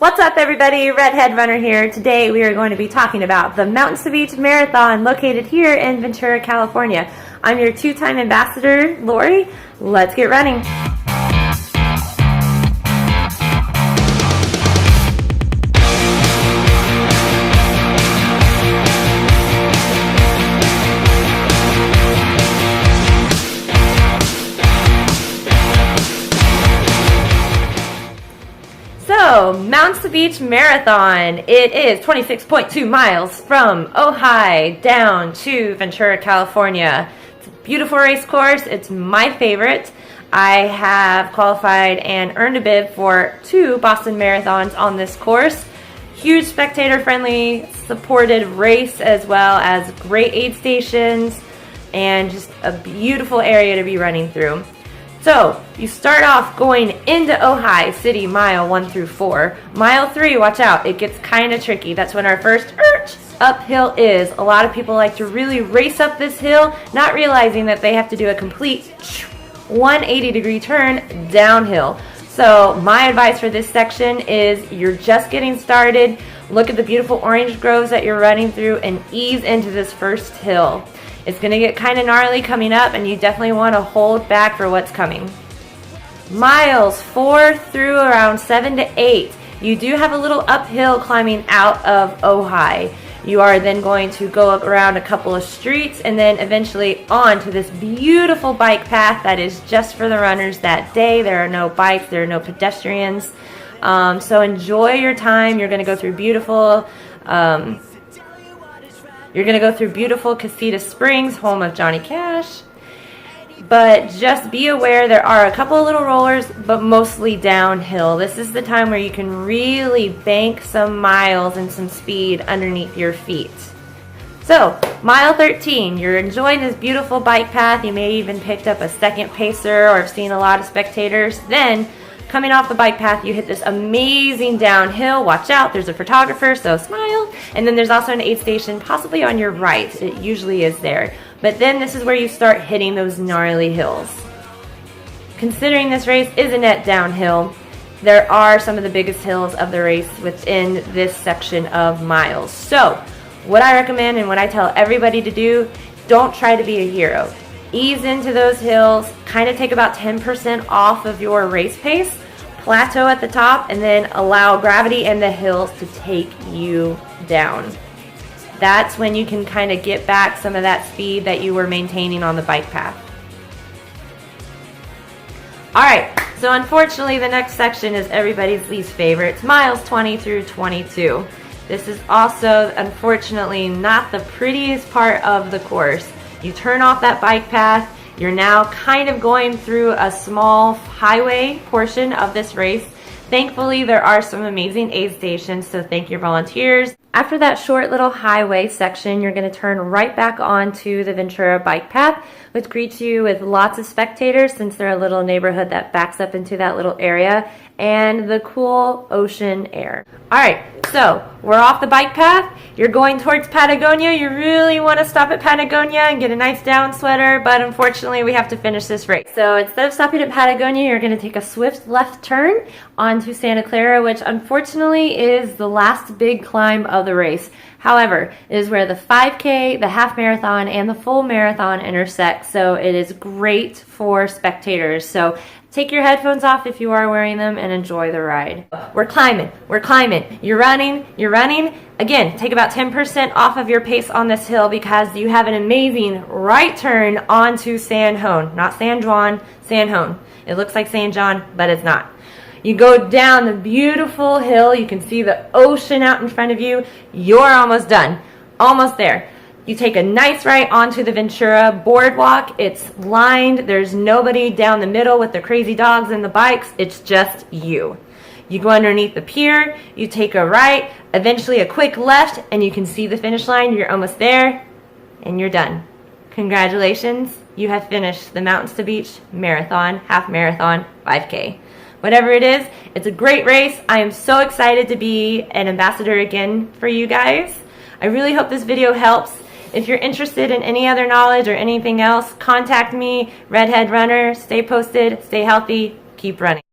What's up, everybody? Redhead Runner here. Today we are going to be talking about the M2B Beach Marathon located here in Ventura, California. I'm your two-time ambassador, Lori. Let's get running. So, M2B Beach Marathon. It is 26.2 miles from Ojai down to Ventura, California. It's a beautiful race course. It's my favorite. I have qualified and earned a bib for 2 Boston Marathons on this course. Huge spectator-friendly, supported race, as well as great aid stations and just a beautiful area to be running through. So, you start off going into Ojai City, mile 1 through 4. Mile 3, watch out, it gets kind of tricky. That's when our first uphill is. A lot of people like to really race up this hill, not realizing that they have to do a complete 180-degree turn downhill. So, my advice for this section is you're just getting started. Look at the beautiful orange groves that you're running through and ease into this first hill. It's going to get kind of gnarly coming up, and you definitely want to hold back for what's coming. Miles 4 through around 7 to 8, you do have a little uphill climbing out of Ojai. You are then going to go around a couple of streets and then eventually on to this beautiful bike path that is just for the runners that day. There are no bikes, there are no pedestrians. So enjoy your time. You're going to go through beautiful Casita Springs, home of Johnny Cash. But just be aware there are a couple of little rollers, but mostly downhill. This is the time where you can really bank some miles and some speed underneath your feet. So, mile 13, you're enjoying this beautiful bike path. You may even picked up a second pacer or have seen a lot of spectators. Then, coming off the bike path, you hit this amazing downhill. Watch out, there's a photographer, so smile. And then there's also an aid station, possibly on your right. It usually is there. But then this is where you start hitting those gnarly hills. Considering this race is a net downhill, there are some of the biggest hills of the race within this section of miles. So, what I recommend and what I tell everybody to do, don't try to be a hero. Ease into those hills, kind of take about 10% off of your race pace, plateau at the top, and then allow gravity and the hills to take you down. That's when you can kind of get back some of that speed that you were maintaining on the bike path. Alright, so unfortunately the next section is everybody's least favorite. It's miles 20 through 22. This is also, unfortunately, not the prettiest part of the course. You turn off that bike path, you're now kind of going through a small highway portion of this race. Thankfully, there are some amazing aid stations, so thank your volunteers. After that short little highway section, you're going to turn right back onto the Ventura bike path, which greets you with lots of spectators since they're a little neighborhood that backs up into that little area, and the cool ocean air. Alright, so we're off the bike path. You're going towards Patagonia. You really want to stop at Patagonia and get a nice down sweater, but unfortunately we have to finish this race. So instead of stopping at Patagonia, you're going to take a swift left turn onto Santa Clara, which unfortunately is the last big climb of the race. However, it is where the 5K, the half marathon, and the full marathon intersect, so it is great for spectators. So take your headphones off if you are wearing them and enjoy the ride. We're climbing, you're running. Again, take about 10% off of your pace on this hill because you have an amazing right turn onto San Juan. Not San Juan, San Juan. It looks like San John, but it's not. You go down the beautiful hill, you can see the ocean out in front of you. You're almost done, almost there. You take a nice right onto the Ventura boardwalk. It's lined, there's nobody down the middle with the crazy dogs and the bikes, it's just you. You go underneath the pier, you take a right, eventually a quick left, and you can see the finish line. You're almost there, and you're done. Congratulations, you have finished the M2B Beach Marathon, half marathon, 5K. Whatever it is, it's a great race. I am so excited to be an ambassador again for you guys. I really hope this video helps. If you're interested in any other knowledge or anything else, contact me, Redhead Runner. Stay posted, stay healthy, keep running.